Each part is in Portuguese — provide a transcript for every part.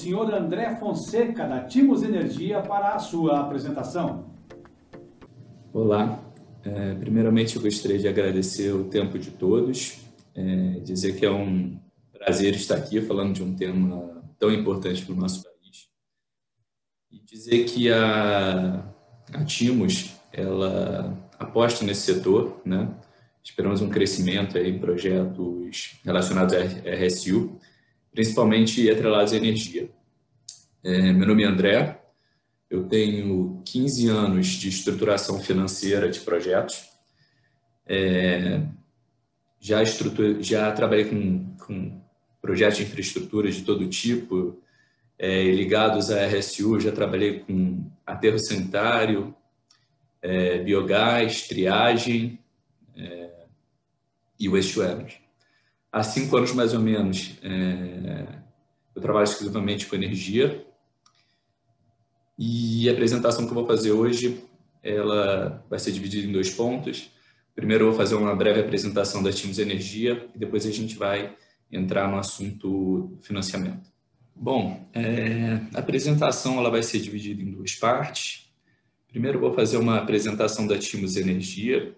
senhor André Fonseca, da Timos Energia, para a sua apresentação. Olá, primeiramente eu gostaria de agradecer o tempo de todos, dizer que é um prazer estar aqui falando de um tema tão importante para o nosso país e dizer que a Timos, ela aposta nesse setor, né? Esperamos um crescimento aí em projetos relacionados à RSU, principalmente atrelados à energia. Meu nome é André, eu tenho 15 anos de estruturação financeira de projetos. Já trabalhei com projetos de infraestrutura de todo tipo, ligados à RSU, já trabalhei com aterro sanitário, biogás, triagem e waste to energy. Há 5 anos, mais ou menos, eu trabalho exclusivamente com energia. E a apresentação que eu vou fazer hoje, ela vai ser dividida em 2 pontos. Primeiro eu vou fazer uma breve apresentação da Timos Energia e depois a gente vai entrar no assunto financiamento. Bom, a apresentação ela vai ser dividida em 2 partes. Primeiro eu vou fazer uma apresentação da Timos Energia.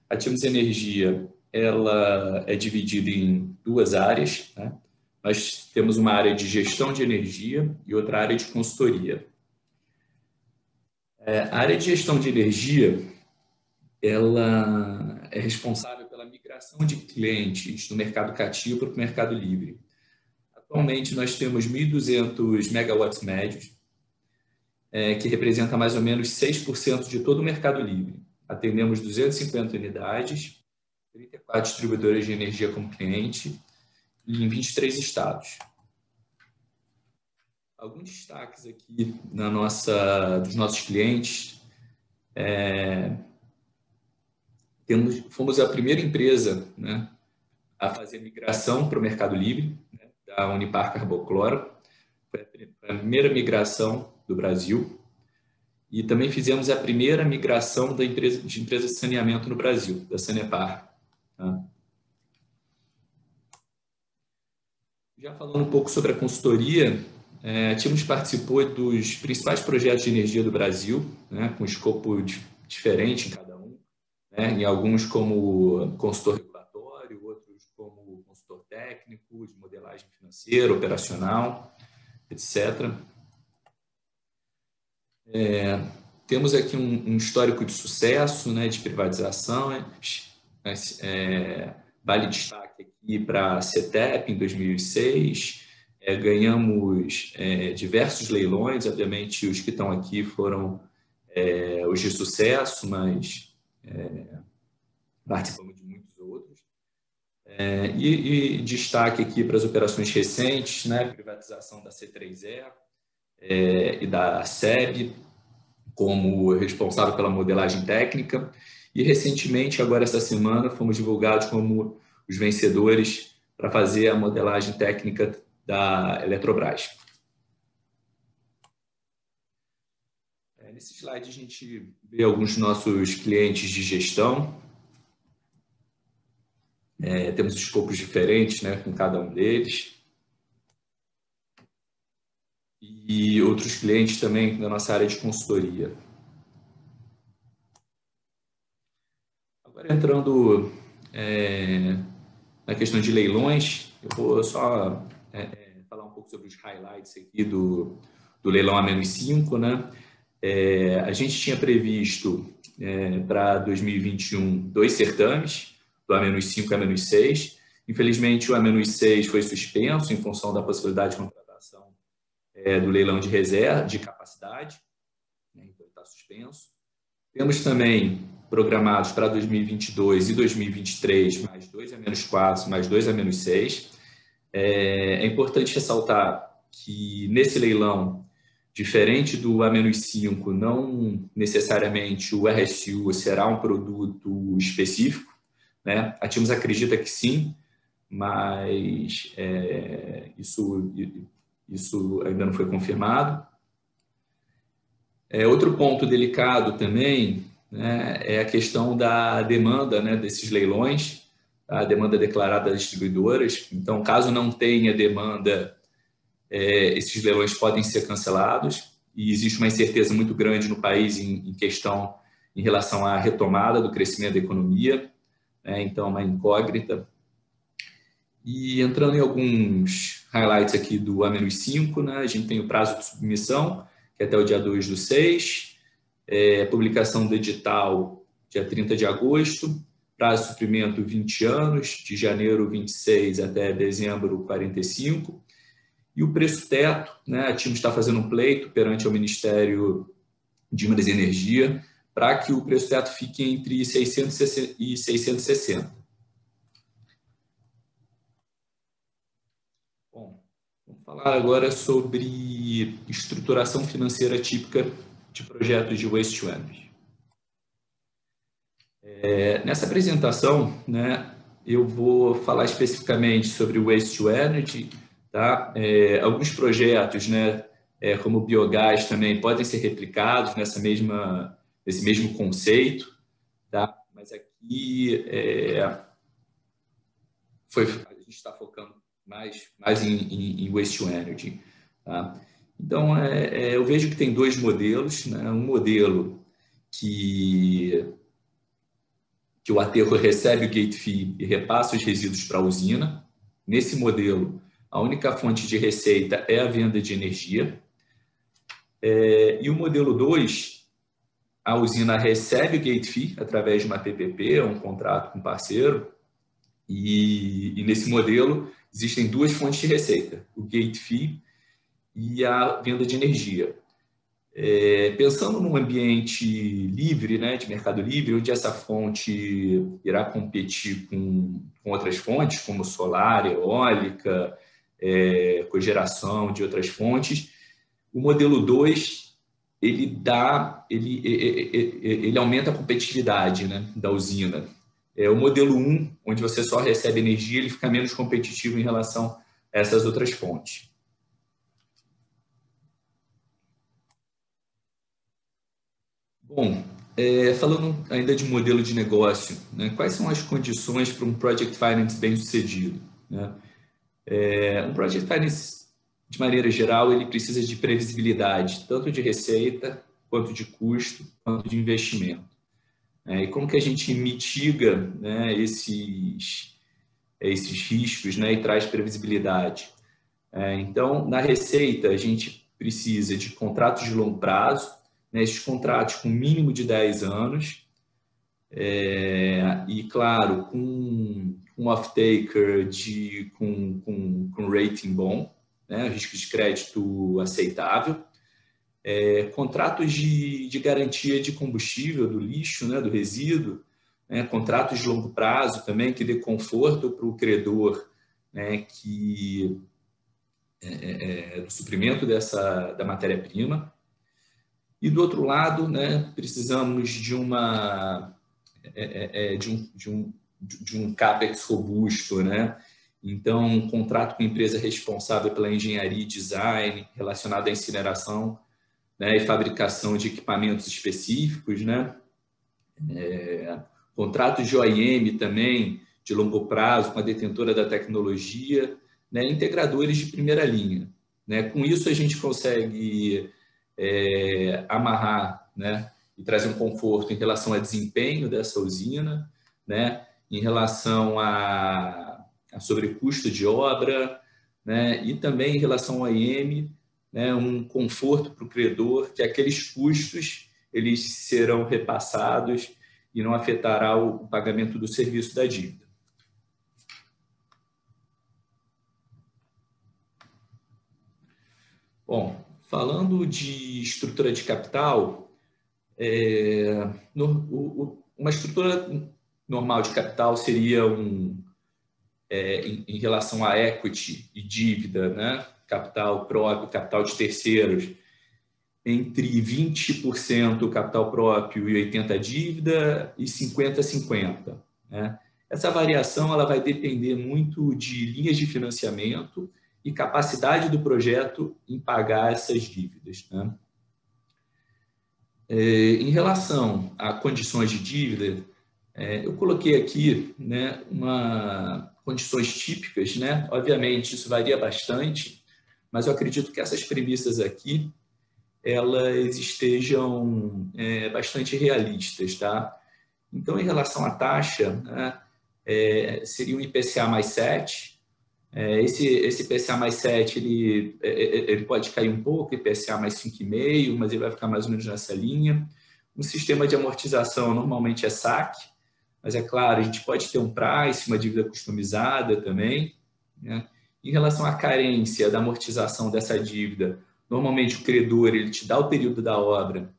A Timos Energia ela é dividida em 2 áreas, né? Nós temos uma área de gestão de energia e outra área de consultoria. A área de gestão de energia ela é responsável pela migração de clientes do mercado cativo para o mercado livre. Atualmente, nós temos 1.200 megawatts médios, que representa mais ou menos 6% de todo o mercado livre. Atendemos 250 unidades, 34 distribuidoras de energia como cliente, em 23 estados. Alguns destaques aqui dos nossos clientes. Fomos a primeira empresa, né, a fazer migração para o Mercado Livre, né, da Unipar Carboclora. Foi a primeira migração do Brasil. E também fizemos a primeira migração de empresa de saneamento no Brasil, da Sanepar. Tá? Já falando um pouco sobre a consultoria, a Timos participou dos principais projetos de energia do Brasil, né, com escopo diferente em cada um, né, em alguns como consultor regulatório, outros como consultor técnico, de modelagem financeira, operacional, etc. Temos aqui um histórico de sucesso, né, de privatização, vale destaque aqui para a CETEP em 2006, ganhamos diversos leilões, obviamente os que estão aqui foram os de sucesso, mas participamos de muitos outros. E destaque aqui para as operações recentes, né, privatização da C3E e da SEB, como responsável pela modelagem técnica. E recentemente, agora essa semana, fomos divulgados como os vencedores para fazer a modelagem técnica da Eletrobras. Nesse slide a gente vê alguns dos nossos clientes de gestão. Temos escopos diferentes, né, com cada um deles. E outros clientes também da nossa área de consultoria. Agora entrando na questão de leilões, eu vou só falar um pouco sobre os highlights aqui do leilão A-5, né? A gente tinha previsto para 2021 2 certames, do A-5 e A-6. Infelizmente, o A-6 foi suspenso em função da possibilidade de contratação do leilão de reserva, de capacidade, né? Então está suspenso. Temos também programados para 2022 e 2023 mais 2 A-4, mais 2 A-6. É importante ressaltar que nesse leilão, diferente do A-5, não necessariamente o RSU será um produto específico, né? A Timos acredita que sim, mas isso ainda não foi confirmado. Outro ponto delicado também, né, é a questão da demanda, né, desses leilões, a demanda declarada das distribuidoras. Então, caso não tenha demanda esses leilões podem ser cancelados e existe uma incerteza muito grande no país em questão em relação à retomada do crescimento da economia, né? Então, uma incógnita. E entrando em alguns highlights aqui do A-5, né? A gente tem o prazo de submissão, que é até o dia 2/6, publicação do edital dia 30 de agosto, prazo de suprimento 20 anos, de janeiro 26 até dezembro 45, e o preço teto, né? A TIMO está fazendo um pleito perante o Ministério de Minas e Energia para que o preço teto fique entre 660 e 660. Bom, vamos falar agora sobre estruturação financeira típica de projetos de Waste to Energy. Nessa apresentação, né, eu vou falar especificamente sobre o Waste to Energy, tá? Alguns projetos, né, como o biogás também podem ser replicados nesse mesmo conceito, tá? Mas aqui a gente está focando mais em Waste to Energy, tá? Então, eu vejo que tem dois modelos, né? Um modelo que o aterro recebe o gate fee e repassa os resíduos para a usina. Nesse modelo, a única fonte de receita é a venda de energia. E o modelo 2, a usina recebe o gate fee através de uma PPP, um contrato com parceiro, e nesse modelo existem duas fontes de receita, o gate fee e a venda de energia. Pensando num ambiente livre, né, de mercado livre, onde essa fonte irá competir com outras fontes, como solar, eólica, cogeração de outras fontes, o modelo 2 ele aumenta a competitividade, né, da usina. O modelo 1, onde você só recebe energia, ele fica menos competitivo em relação a essas outras fontes. Bom, falando ainda de modelo de negócio, né, quais são as condições para um Project Finance bem sucedido, né? Um Project Finance, de maneira geral, ele precisa de previsibilidade, tanto de receita, quanto de custo, quanto de investimento. E como que a gente mitiga, né, esses riscos, né, e traz previsibilidade? Então, na receita, a gente precisa de contratos de longo prazo, né, esses contratos com mínimo de 10 anos, e, claro, com um off-taker com rating bom, né, risco de crédito aceitável, contratos de garantia de combustível do lixo, né, do resíduo, né, contratos de longo prazo também que dê conforto para o credor, né, do suprimento da matéria-prima. E do outro lado, né, precisamos de um CAPEX robusto, né? Então, um contrato com empresa responsável pela engenharia e design relacionado à incineração, né, e fabricação de equipamentos específicos, né? Contratos de OEM também, de longo prazo, com a detentora da tecnologia, né, integradores de primeira linha, né? Com isso, a gente consegue amarrar, né, e trazer um conforto em relação ao desempenho dessa usina, né, em relação a sobrecusto de obra, né, e também em relação ao OEM, né, um conforto para o credor, que aqueles custos eles serão repassados e não afetará o pagamento do serviço da dívida. Bom, falando de estrutura de capital, uma estrutura normal de capital seria em relação a equity e dívida, né? Capital próprio, capital de terceiros, entre 20% capital próprio e 80% dívida e 50-50. Né? Essa variação ela vai depender muito de linhas de financiamento e capacidade do projeto em pagar essas dívidas. Né? Em relação a condições de dívida, eu coloquei aqui, né, condições típicas, né? Obviamente isso varia bastante, mas eu acredito que essas premissas aqui, elas estejam bastante realistas, tá? Então, em relação à taxa, né, seria um IPCA mais 7. Esse IPCA mais 7, ele pode cair um pouco, IPCA mais 5,5, mas ele vai ficar mais ou menos nessa linha. Um sistema de amortização normalmente é saque, mas é claro, a gente pode ter um price, uma dívida customizada também, né? Em relação à carência da amortização dessa dívida, normalmente o credor ele te dá o período da obra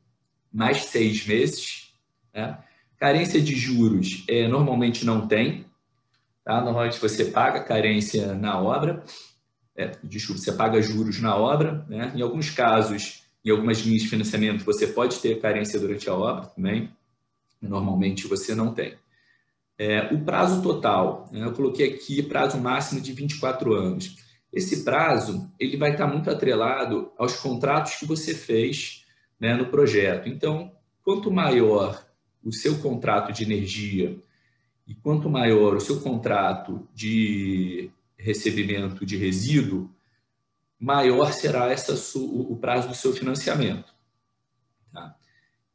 mais 6 meses, né? Carência de juros normalmente não tem, tá? Normalmente você paga carência na obra, desculpa, você paga juros na obra, né? Em alguns casos, em algumas linhas de financiamento, você pode ter carência durante a obra também, normalmente você não tem. O prazo total, né? Eu coloquei aqui prazo máximo de 24 anos. Esse prazo ele vai estar muito atrelado aos contratos que você fez, né, no projeto. Então, quanto maior o seu contrato de energia e quanto maior o seu contrato de recebimento de resíduo, maior será o prazo do seu financiamento. Tá?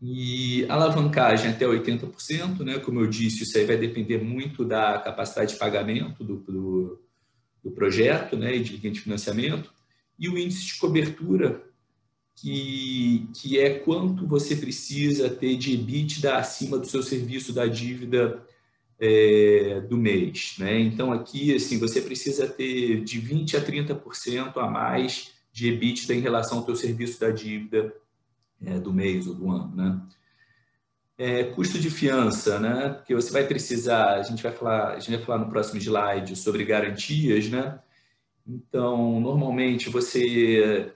E alavancagem até 80%, né? Como eu disse, isso aí vai depender muito da capacidade de pagamento do projeto, né? E de linha de financiamento. E o índice de cobertura, que é quanto você precisa ter de EBITDA acima do seu serviço da dívida do mês, né? Então, aqui, assim, você precisa ter de 20% a 30% a mais de EBITDA em relação ao teu serviço da dívida do mês ou do ano, né? Custo de fiança, né? Porque você vai precisar, a gente vai falar no próximo slide sobre garantias, né? Então, normalmente você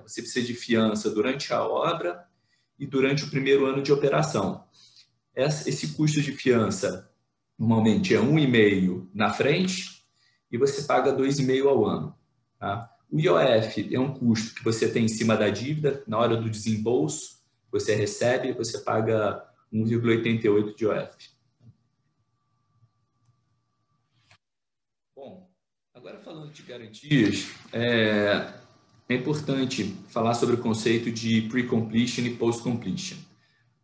precisa de fiança durante a obra e durante o primeiro ano de operação. Esse custo de fiança normalmente é 1,5 na frente e você paga 2,5 ao ano, tá? O IOF é um custo que você tem em cima da dívida, na hora do desembolso, você recebe, você paga 1,88 de IOF. Bom, agora falando de garantias, é importante falar sobre o conceito de pre-completion e post-completion,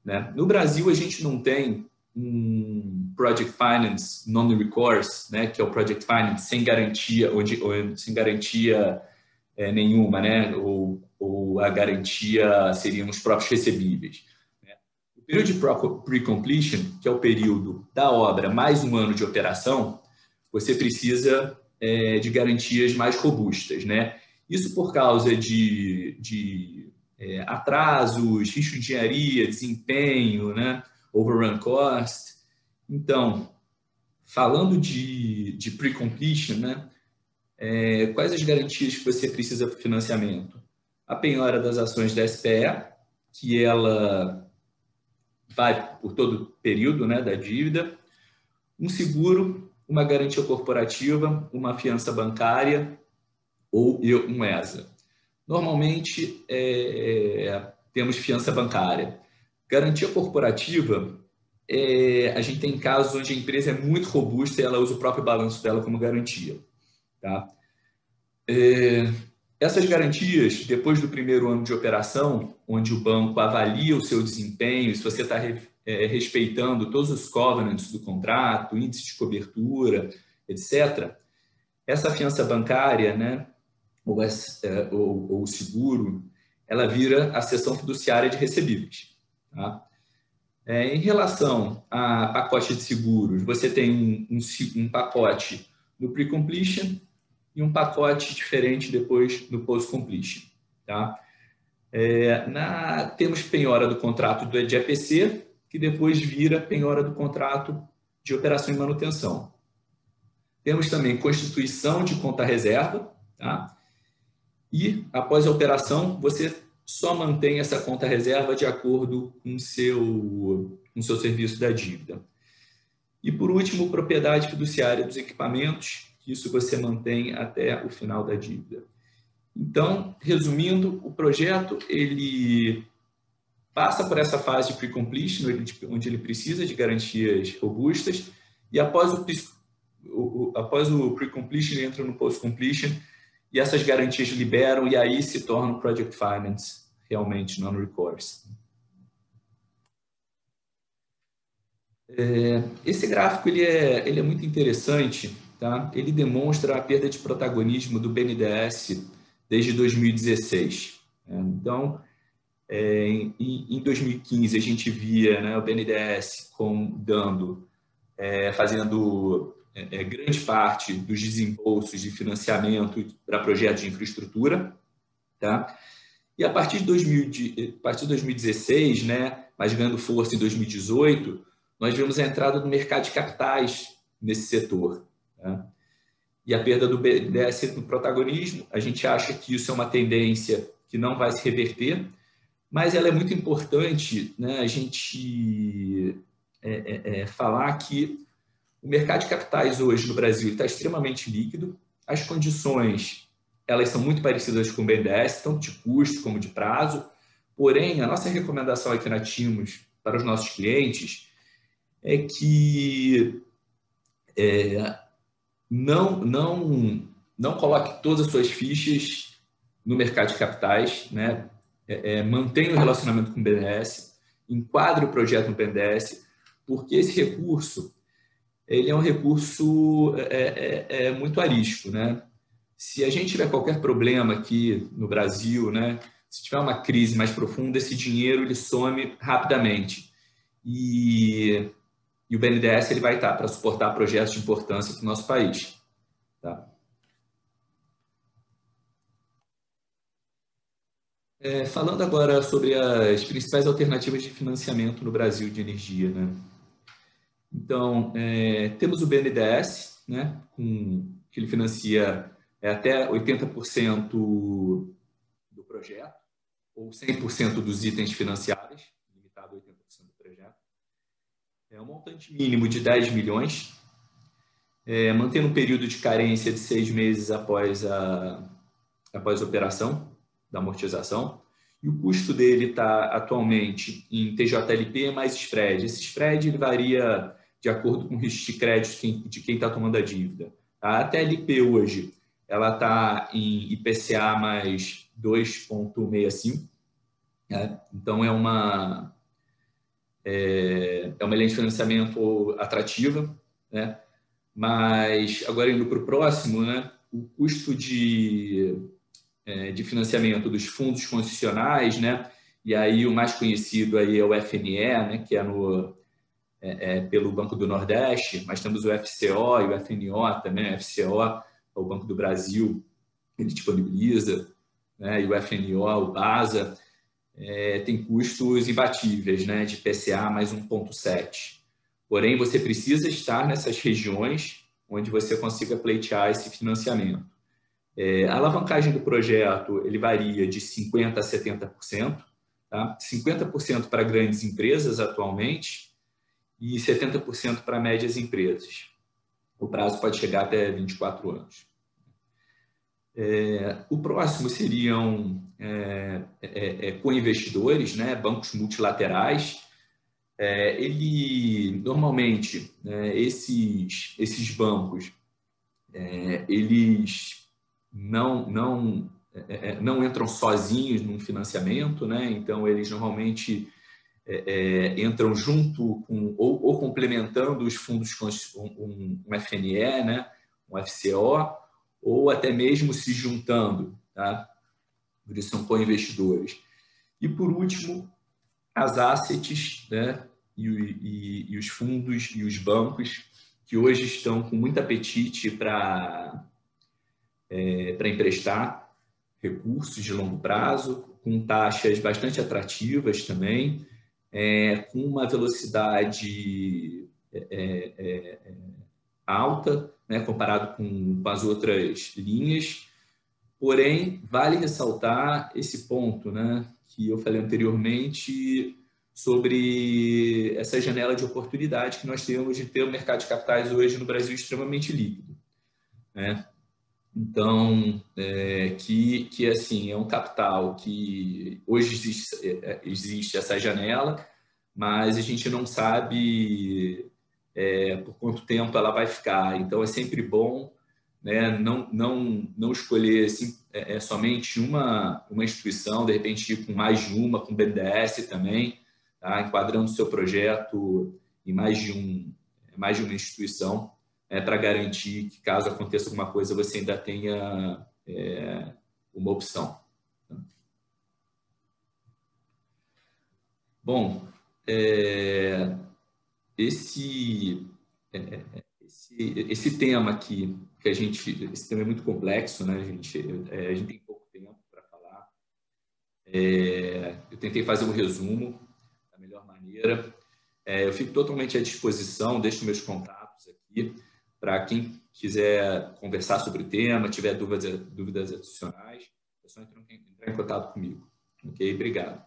né? No Brasil, a gente não tem um Project Finance non-recourse, né, que é o Project Finance sem garantia, sem garantia nenhuma, né, ou a garantia seriam os próprios recebíveis. Né? O período de pre-completion, que é o período da obra mais um ano de operação, você precisa de garantias mais robustas, né? Isso por causa de atrasos, risco de engenharia, desempenho, né? Overrun cost. Então, falando de pre-completion, né? Quais as garantias que você precisa para o financiamento? A penhora das ações da SPE, que ela vai por todo o período, né, da dívida, um seguro, uma garantia corporativa, uma fiança bancária ou um ESA. Normalmente, temos fiança bancária. Garantia corporativa, a gente tem casos onde a empresa é muito robusta e ela usa o próprio balanço dela como garantia. Tá? Essas garantias, depois do primeiro ano de operação, onde o banco avalia o seu desempenho, se você está respeitando todos os covenants do contrato, índice de cobertura, etc., essa fiança bancária, né, ou o seguro, ela vira a seção fiduciária de recebíveis. Tá? Em relação a pacote de seguros, você tem um pacote no pre-completion e um pacote diferente depois no post-completion. Tá? Temos penhora do contrato de EPC, que depois vira penhora do contrato de operação e manutenção. Temos também constituição de conta reserva, tá? E, após a operação, você só mantém essa conta reserva de acordo com o seu serviço da dívida. E, por último, propriedade fiduciária dos equipamentos, que isso você mantém até o final da dívida. Então, resumindo, o projeto ele passa por essa fase de pre-completion, onde ele precisa de garantias robustas, e após o pre-completion, ele entra no post-completion, e essas garantias liberam, e aí se torna um Project Finance realmente non-recourse. Esse gráfico ele é muito interessante, tá? Ele demonstra a perda de protagonismo do BNDES desde 2016. Então, em 2015 a gente via, né, o BNDES fazendo grande parte dos desembolsos de financiamento para projetos de infraestrutura, tá? E a partir de 2016, né, mas ganhando força em 2018, nós vimos a entrada do mercado de capitais nesse setor, tá? E a perda do BNDES no protagonismo, a gente acha que isso é uma tendência que não vai se reverter, mas ela é muito importante, né, a gente falar que o mercado de capitais hoje no Brasil está extremamente líquido, as condições elas são muito parecidas com o BNDES, tanto de custo como de prazo, porém, a nossa recomendação aqui na Timos para os nossos clientes é que não coloque todas as suas fichas no mercado de capitais, né? Mantenha o relacionamento com o BNDES, enquadre o projeto no BNDES, porque esse recurso ele é um recurso muito arisco, né? Se a gente tiver qualquer problema aqui no Brasil, né? Se tiver uma crise mais profunda, esse dinheiro ele some rapidamente. E o BNDES ele vai estar para suportar projetos de importância para o nosso país. Tá? Falando agora sobre as principais alternativas de financiamento no Brasil de energia, né? Então, temos o BNDES, né, que ele financia até 80% do projeto, ou 100% dos itens financiáveis, limitado a 80% do projeto. É um montante mínimo de 10 milhões, mantendo um período de carência de 6 meses após a operação da amortização. E o custo dele está atualmente em TJLP mais spread. Esse spread ele varia de acordo com o risco de crédito de quem está tomando a dívida. A TLP hoje ela está em IPCA mais 2,65. Né? Então, é uma linha de financiamento atrativa, né? Mas, agora indo para o próximo, né? O custo de financiamento dos fundos concessionais, né? E aí o mais conhecido aí é o FNE, né? Que é pelo Banco do Nordeste, mas temos o FCO e o FNO também. O FCO é o Banco do Brasil, ele disponibiliza, né? E o FNO, o BASA, tem custos imbatíveis, né? De PCA mais 1,7. Porém, você precisa estar nessas regiões onde você consiga pleitear esse financiamento. A alavancagem do projeto ele varia de 50% a 70%, tá? 50% para grandes empresas atualmente e 70% para médias empresas. O prazo pode chegar até 24 anos. O próximo seriam co-investidores, né? Bancos multilaterais. Normalmente, esses bancos, eles não entram sozinhos num financiamento, né? Então eles normalmente entram junto com ou complementando os fundos com um FNE, né? Um FCO, ou até mesmo se juntando, tá? Por isso são co-investidores. E por último, as assets, né? E os fundos e os bancos que hoje estão com muito apetite para emprestar recursos de longo prazo, com taxas bastante atrativas também, com uma velocidade alta, né, comparado com as outras linhas. Porém, vale ressaltar esse ponto, né, que eu falei anteriormente sobre essa janela de oportunidade que nós temos de ter o mercado de capitais hoje no Brasil extremamente líquido, né? Então, que assim, é um capital que hoje existe essa janela, mas a gente não sabe por quanto tempo ela vai ficar. Então, é sempre bom né? Não escolher assim, somente uma instituição, de repente ir com mais de uma, com BNDES também, tá? Enquadrando o seu projeto em mais de uma instituição, para garantir que, caso aconteça alguma coisa, você ainda tenha uma opção. Bom, esse tema aqui, esse tema é muito complexo, né? A gente tem pouco tempo para falar. Eu tentei fazer um resumo da melhor maneira. Eu fico totalmente à disposição, deixo meus contatos aqui para quem quiser conversar sobre o tema, tiver dúvidas adicionais, é só entrar em contato comigo. Ok? Obrigado.